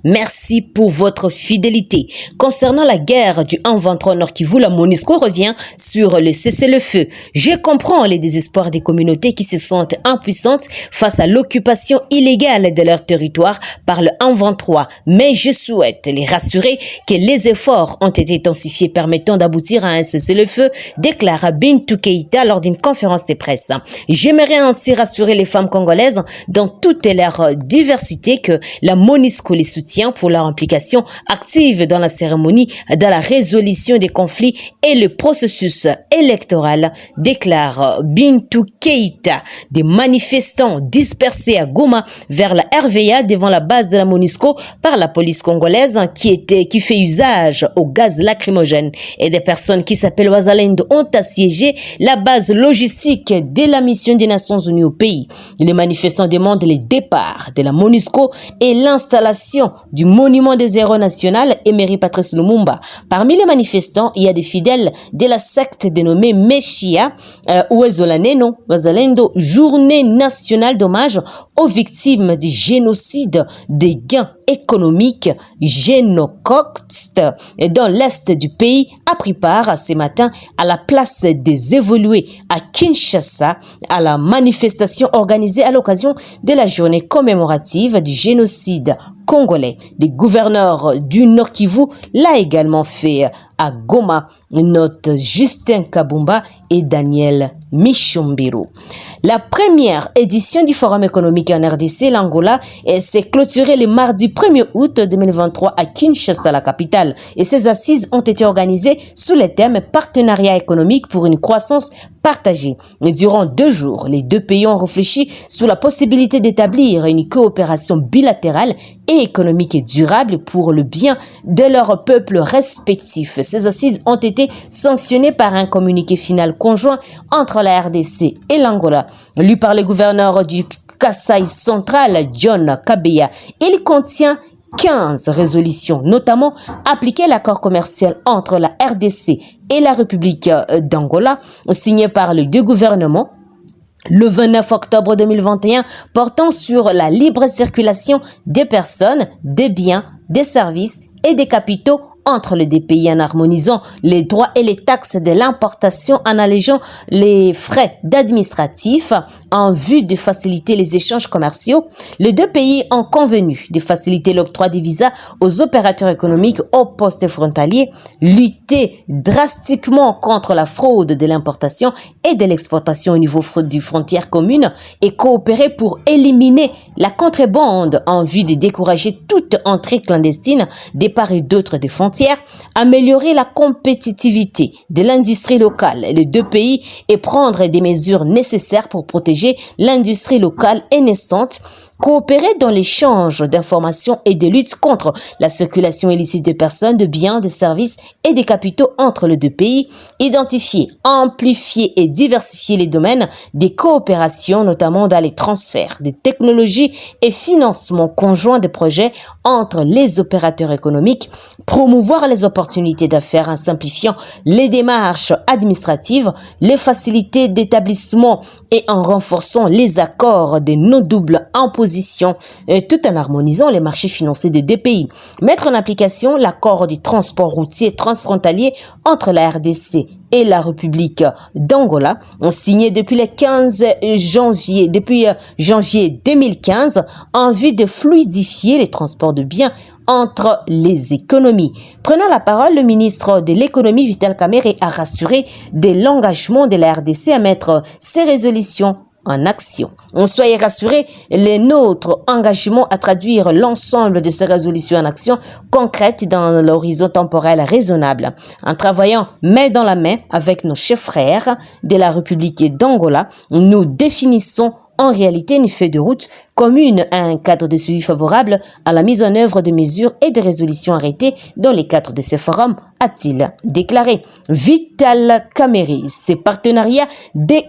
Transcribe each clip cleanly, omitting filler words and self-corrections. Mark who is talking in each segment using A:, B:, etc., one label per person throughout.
A: Merci pour votre fidélité. Concernant la guerre du 1-23 Nord Kivu, la MONUSCO revient sur le cessez-le-feu. Je comprends les désespoirs des communautés qui se sentent impuissantes face à l'occupation illégale de leur territoire par le 1-23, mais je souhaite les rassurer que les efforts ont été intensifiés permettant d'aboutir à un cessez-le-feu, déclara Bintou Keïta lors d'une conférence de presse. J'aimerais ainsi rassurer les femmes congolaises dans toute leur diversité que la MONUSCO les soutient pour leur implication active dans la cérémonie, dans la résolution des conflits et le processus électoral, déclare Bintou Keïta. Des manifestants dispersés à Goma vers la RVA devant la base de la MONUSCO par la police congolaise qui fait usage au gaz lacrymogène et des personnes qui s'appellent Wazalendo ont assiégé la base logistique de la mission des Nations Unies au pays. Les manifestants demandent le départ de la MONUSCO et l'installation du monument des héros national Emery Patrice Lumumba. Parmi les manifestants, il y a des fidèles de la secte dénommée Meshia ou Ezolaneno Wazalendo, journée nationale d'hommage aux victimes du génocide des gains économiques génococte dans l'est du pays, a pris part ce matin à la place des évolués à Kinshasa à la manifestation organisée à l'occasion de la journée commémorative du génocide congolais. Le gouverneur du Nord Kivu l'a également fait à Goma, note Justin Kabumba et Daniel Michombiro. La première édition du Forum économique en RDC, l'Angola, s'est clôturée le mardi 1er août 2023 à Kinshasa, la capitale. Et ces assises ont été organisées sous le thème Partenariat économique pour une croissance partagée. Et durant 2 jours, les deux pays ont réfléchi sur la possibilité d'établir une coopération bilatérale et économique et durable pour le bien de leurs peuples respectifs. Ces assises ont été sanctionnées par un communiqué final conjoint entre la RDC et l'Angola, lu par le gouverneur du Kasaï central, John Kabeya. Il contient 15 résolutions, notamment appliquer l'accord commercial entre la RDC et la République d'Angola, signé par les deux gouvernements le 29 octobre 2021, portant sur la libre circulation des personnes, des biens, des services et des capitaux entre les deux pays en harmonisant les droits et les taxes de l'importation, en allégeant les frais d'administratifs en vue de faciliter les échanges commerciaux. Les deux pays ont convenu de faciliter l'octroi des visas aux opérateurs économiques aux postes frontaliers, lutter drastiquement contre la fraude de l'importation et de l'exportation au niveau des frontières communes et coopérer pour éliminer la contrebande en vue de décourager toute entrée clandestine des part et d'autre des frontières, améliorer la compétitivité de l'industrie locale, les deux pays, et prendre des mesures nécessaires pour protéger l'industrie locale et naissante, coopérer dans l'échange d'informations et de lutte contre la circulation illicite de personnes, de biens, de services et des capitaux entre les deux pays, identifier, amplifier et diversifier les domaines des coopérations, notamment dans les transferts de technologies et financement conjoint de projets entre les opérateurs économiques, promouvoir les opportunités d'affaires en simplifiant les démarches administratives, les facilités d'établissement et en renforçant les accords de non-double imposition, tout en harmonisant les marchés financiers des deux pays. Mettre en application l'accord du transport routier transfrontalier entre la RDC et la République d'Angola, signé depuis le 15 janvier, janvier 2015, en vue de fluidifier les transports de biens entre les économies. Prenant la parole, le ministre de l'économie Vital Kamerhe a rassuré de l'engagement de la RDC à mettre ces résolutions en action. Soyez rassurés, notre engagement à traduire l'ensemble de ces résolutions en action concrètes dans l'horizon temporel raisonnable. En travaillant main dans la main avec nos chefs frères de la République d'Angola, nous définissons en réalité une feuille de route commune à un cadre de suivi favorable à la mise en œuvre de mesures et de résolutions arrêtées dans les cadres de ces forums, a-t-il déclaré. Vital Kamerhe, ces partenariats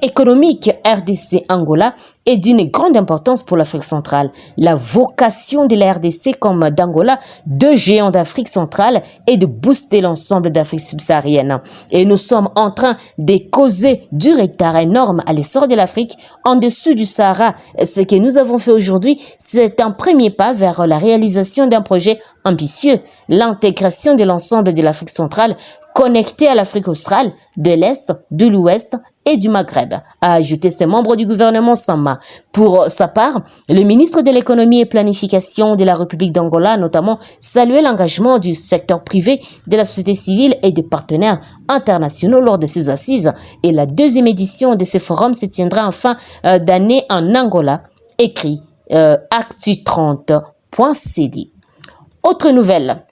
A: économiques RDC-Angola est d'une grande importance pour l'Afrique centrale. La vocation de la RDC comme d'Angola, deux géants d'Afrique centrale, est de booster l'ensemble d'Afrique subsaharienne. Et nous sommes en train de causer du retard énorme à l'essor de l'Afrique en dessous du Sahara. Ce que nous avons fait aujourd'hui, c'est un premier pas vers la réalisation d'un projet ambitieux, l'intégration de l'ensemble de l'Afrique centrale connecté à l'Afrique australe, de l'Est, de l'Ouest et du Maghreb, a ajouté ses membres du gouvernement Sama. Pour sa part, le ministre de l'économie et planification de la République d'Angola a notamment salué l'engagement du secteur privé, de la société civile et des partenaires internationaux lors de ces assises. Et la deuxième édition de ce forum se tiendra en fin d'année en Angola, écrit actu30.cd. Autre nouvelle.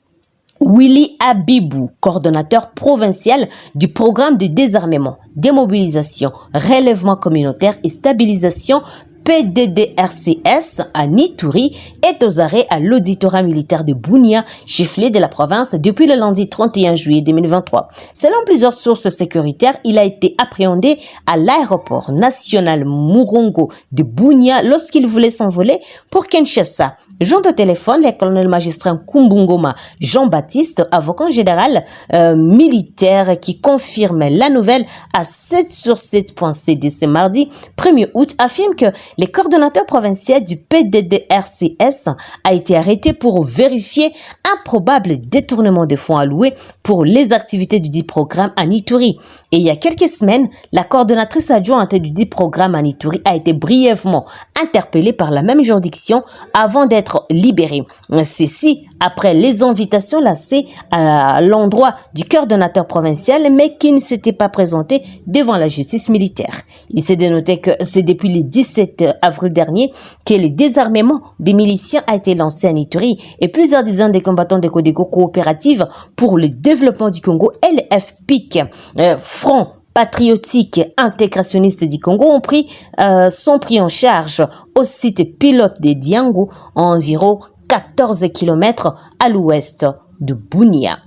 A: Willy Abibou, coordonnateur provincial du programme de désarmement, démobilisation, relèvement communautaire et stabilisation PDDRCS à Nitouri, est aux arrêts à l'auditorat militaire de Bunia, chef-lieu de la province, depuis le lundi 31 juillet 2023. Selon plusieurs sources sécuritaires, il a été appréhendé à l'aéroport national Murongo de Bunia lorsqu'il voulait s'envoler pour Kinshasa. Joint au téléphone, le colonel magistrat Kumbungoma Jean-Baptiste, avocat général militaire, qui confirme la nouvelle à 7sur7.cd ce mardi 1er août, affirme que le coordonnateur provincial du PDDRCS a été arrêté pour vérifier un probable détournement de fonds alloués pour les activités du dit programme à Nitouri. Et il y a quelques semaines, la coordonnatrice adjointe du dit programme à Nitouri a été brièvement interpellée par la même juridiction avant d'être libérée. Ceci après les invitations lancées à l'endroit du coordonnateur provincial, mais qui ne s'était pas présenté devant la justice militaire. Il s'est dénoté que c'est depuis le 17 avril dernier que le désarmement des miliciens a été lancé à Nitouri et plusieurs dizaines de combattants de Codeco coopératives pour le développement du Congo, LFPIC, Front patriotique intégrationniste du Congo, sont pris en charge au site pilote de Diango, à environ 14 km à l'ouest de Bunia.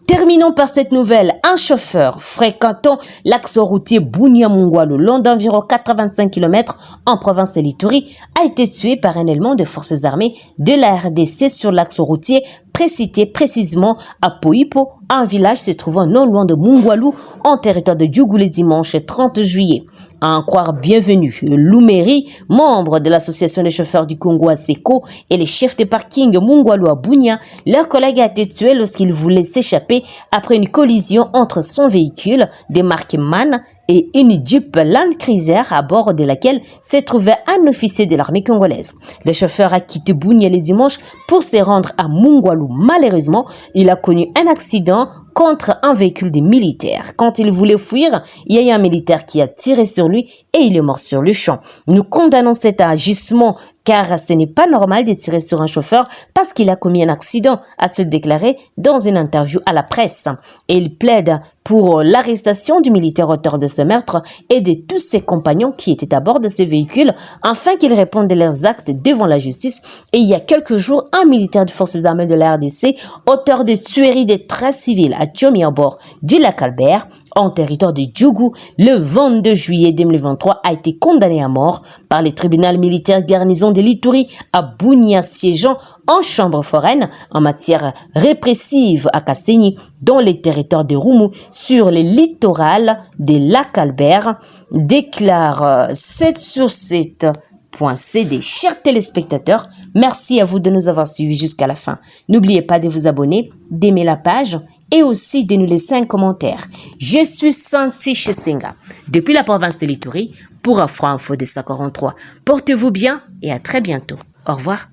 A: Terminons par cette nouvelle. Un chauffeur fréquentant l'axe routier Bunia-Mungwalu, long d'environ 85 km en province de l'Ituri, a été tué par un élément de forces armées de la RDC sur l'axe routier précité précisément à Poipo, un village se trouvant non loin de Mungwalu, en territoire de Djougou, le dimanche 30 juillet. À en croire bienvenu, Loumeri, membre de l'association des chauffeurs du Congo à Seko, et les chefs de parking Mungwalu à Bunia, leur collègue a été tué lorsqu'il voulait s'échapper après une collision entre son véhicule des marques MAN et une Jeep Land Cruiser à bord de laquelle se trouvait un officier de l'armée congolaise. Le chauffeur a quitté Bunia le dimanche pour se rendre à Mungwalu. Malheureusement, il a connu un accident contre un véhicule des militaires. Quand il voulait fuir, il y a eu un militaire qui a tiré sur lui et il est mort sur le champ. Nous condamnons cet agissement car ce n'est pas normal de tirer sur un chauffeur parce qu'il a commis un accident, a-t-il déclaré dans une interview à la presse. Et il plaide pour l'arrestation du militaire auteur de ce meurtre et de tous ses compagnons qui étaient à bord de ce véhicule afin qu'ils répondent de leurs actes devant la justice. Et il y a quelques jours, un militaire des forces armées de la RDC, auteur de tueries de 13 civils à Tchomi à bord du lac Albert, en territoire de Djougou, le 22 juillet 2023, a été condamné à mort par le tribunal militaire garnison de l'Ituri à Bunia, siégeant en chambre foraine en matière répressive à Kasseni, dans les territoires de Roumu, sur les littorales des lacs Albert, déclare 7sur7.cd. Chers téléspectateurs, merci à vous de nous avoir suivis jusqu'à la fin. N'oubliez pas de vous abonner, d'aimer la page et aussi de nous laisser un commentaire. Je suis Santi Chesenga, depuis la province de l'Ituri, pour Afro Info de 143. Portez-vous bien et à très bientôt. Au revoir.